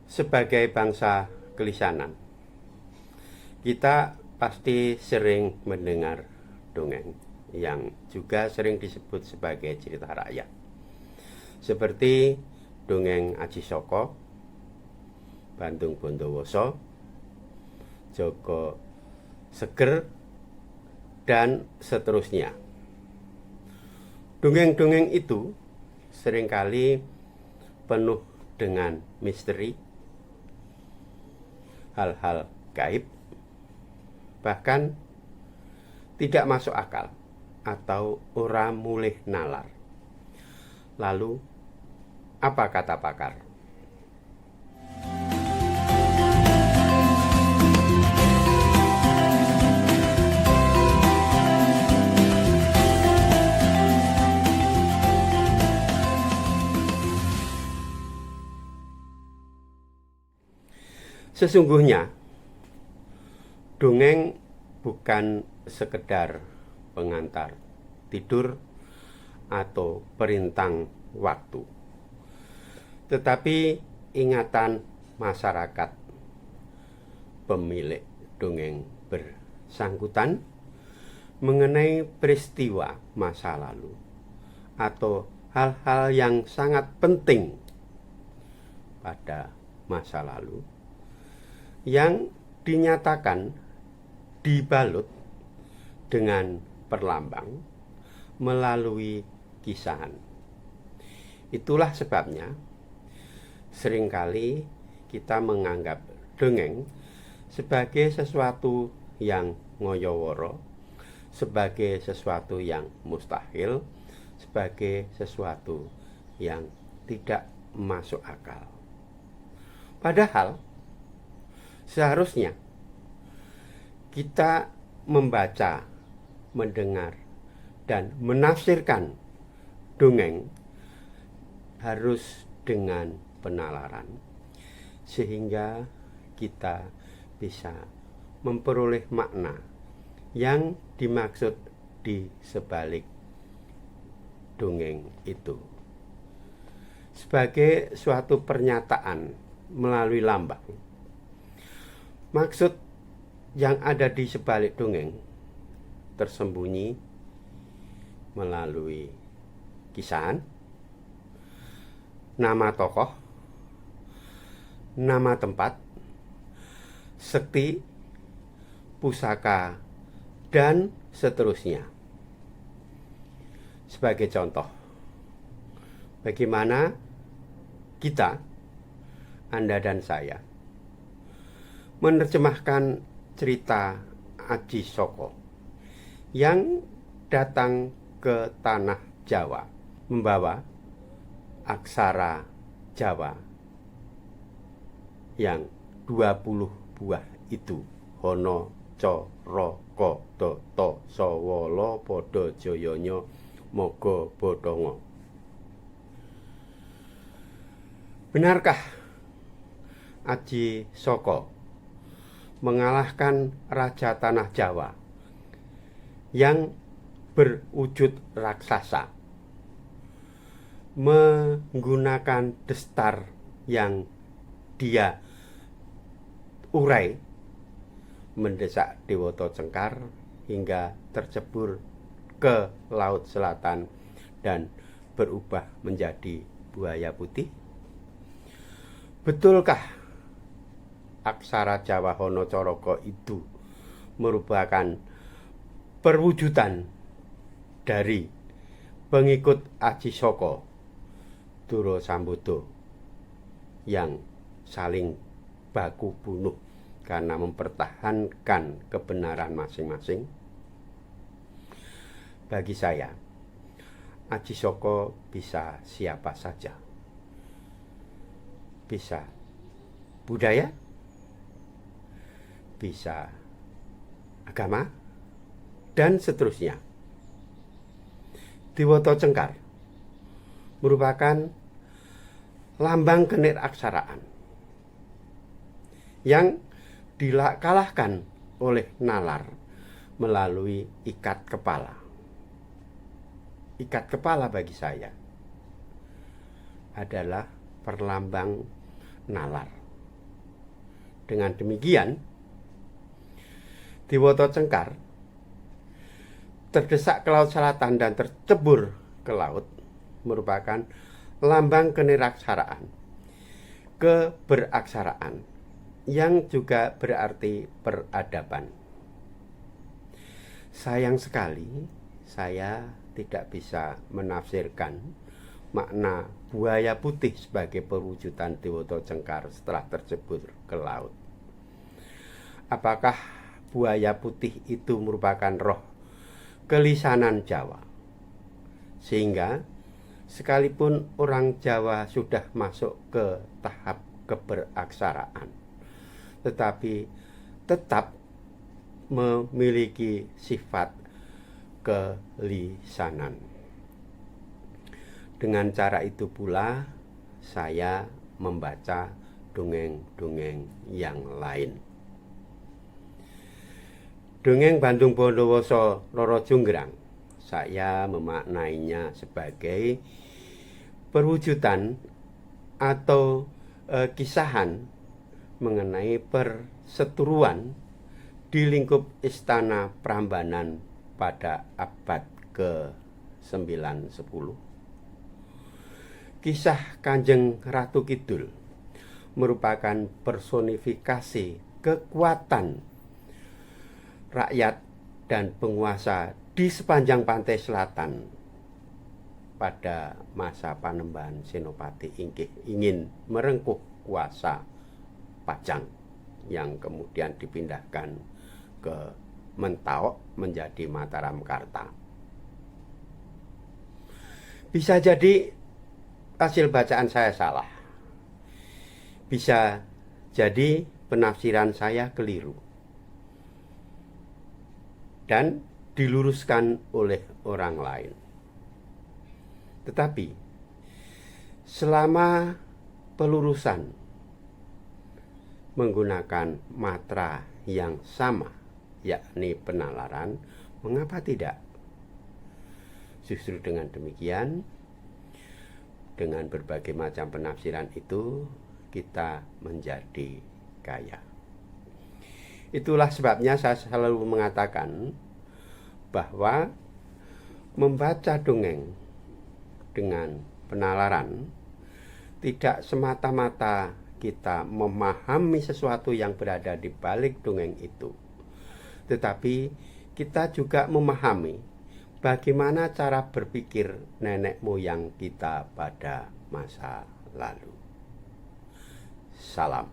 Sebagai bangsa kelisanan, kita pasti sering mendengar dongeng yang juga sering disebut sebagai cerita rakyat, seperti dongeng Aji Saka, Bandung Bondowoso, Joko Seger, dan seterusnya. Dongeng-dongeng itu seringkali penuh dengan misteri, hal-hal gaib, bahkan tidak masuk akal atau ora mulih nalar. Lalu, apa kata pakar? Sesungguhnya, dongeng bukan sekedar pengantar tidur atau perintang waktu, tetapi ingatan masyarakat pemilik dongeng bersangkutan mengenai peristiwa masa lalu atau hal-hal yang sangat penting pada masa lalu yang dinyatakan dibalut dengan perlambang melalui kisahan. Itulah sebabnya seringkali kita menganggap dongeng sebagai sesuatu yang ngoyoworo, sebagai sesuatu yang mustahil, sebagai sesuatu yang tidak masuk akal. Padahal seharusnya kita membaca, mendengar, dan menafsirkan dongeng harus dengan penalaran, sehingga kita bisa memperoleh makna yang dimaksud di sebalik dongeng itu. Sebagai suatu pernyataan melalui lambang, maksud yang ada di sebalik dongeng tersembunyi melalui kisahan, nama tokoh, nama tempat, sekti, pusaka, dan seterusnya. Sebagai contoh, bagaimana kita, Anda dan saya, menerjemahkan cerita Aji Saka yang datang ke tanah Jawa membawa aksara Jawa yang 20 buah itu: Hono, Coro, Kodo, To, Sawala, Pada, Jayanya, Moga, Bodongo. Benarkah Aji Saka mengalahkan Raja Tanah Jawa yang berwujud raksasa, menggunakan destar yang dia urai, mendesak Dewata Cengkar hingga tercebur ke Laut Selatan dan berubah menjadi buaya putih? Betulkah aksara Jawa Hono Coroko itu merupakan perwujudan dari pengikut Aji Saka Dura Sambodo yang saling baku bunuh karena mempertahankan kebenaran masing-masing? Bagi saya, Aji Saka bisa siapa saja. Bisa budaya, bisa agama, dan seterusnya. Dewata Cengkar merupakan lambang keniraksaraan yang dikalahkan oleh nalar melalui ikat kepala. Ikat kepala bagi saya adalah perlambang nalar. Dengan demikian, Dewata Cengkar terdesak ke laut selatan dan tercebur ke laut merupakan lambang keniraksaraan, keberaksaraan, yang juga berarti peradaban. Sayang sekali saya tidak bisa menafsirkan makna buaya putih sebagai perwujudan Dewata Cengkar setelah tercebur ke laut. Apakah buaya putih itu merupakan roh kelisanan Jawa, sehingga sekalipun orang Jawa sudah masuk ke tahap keberaksaraan, tetapi tetap memiliki sifat kelisanan. Dengan cara itu pula saya membaca dongeng-dongeng yang lain. Dongeng Bandung Bondowoso Roro Jonggrang, saya memaknainya sebagai perwujudan atau kisahan mengenai perseteruan di lingkup istana Prambanan pada abad ke-9-10. Kisah Kanjeng Ratu Kidul merupakan personifikasi kekuatan rakyat dan penguasa di sepanjang pantai selatan pada masa Panembahan Senopati ingin merengkuh kuasa Pajang yang kemudian dipindahkan ke Mentaok menjadi Mataram Karta. Bisa jadi hasil bacaan saya salah. Bisa jadi penafsiran saya keliru dan diluruskan oleh orang lain. Tetapi selama pelurusan menggunakan matra yang sama, yakni penalaran, mengapa tidak? Justru dengan demikian, dengan berbagai macam penafsiran itu, kita menjadi kaya. Itulah sebabnya saya selalu mengatakan bahwa membaca dongeng dengan penalaran tidak semata-mata kita memahami sesuatu yang berada di balik dongeng itu, tetapi kita juga memahami bagaimana cara berpikir nenek moyang kita pada masa lalu. Salam.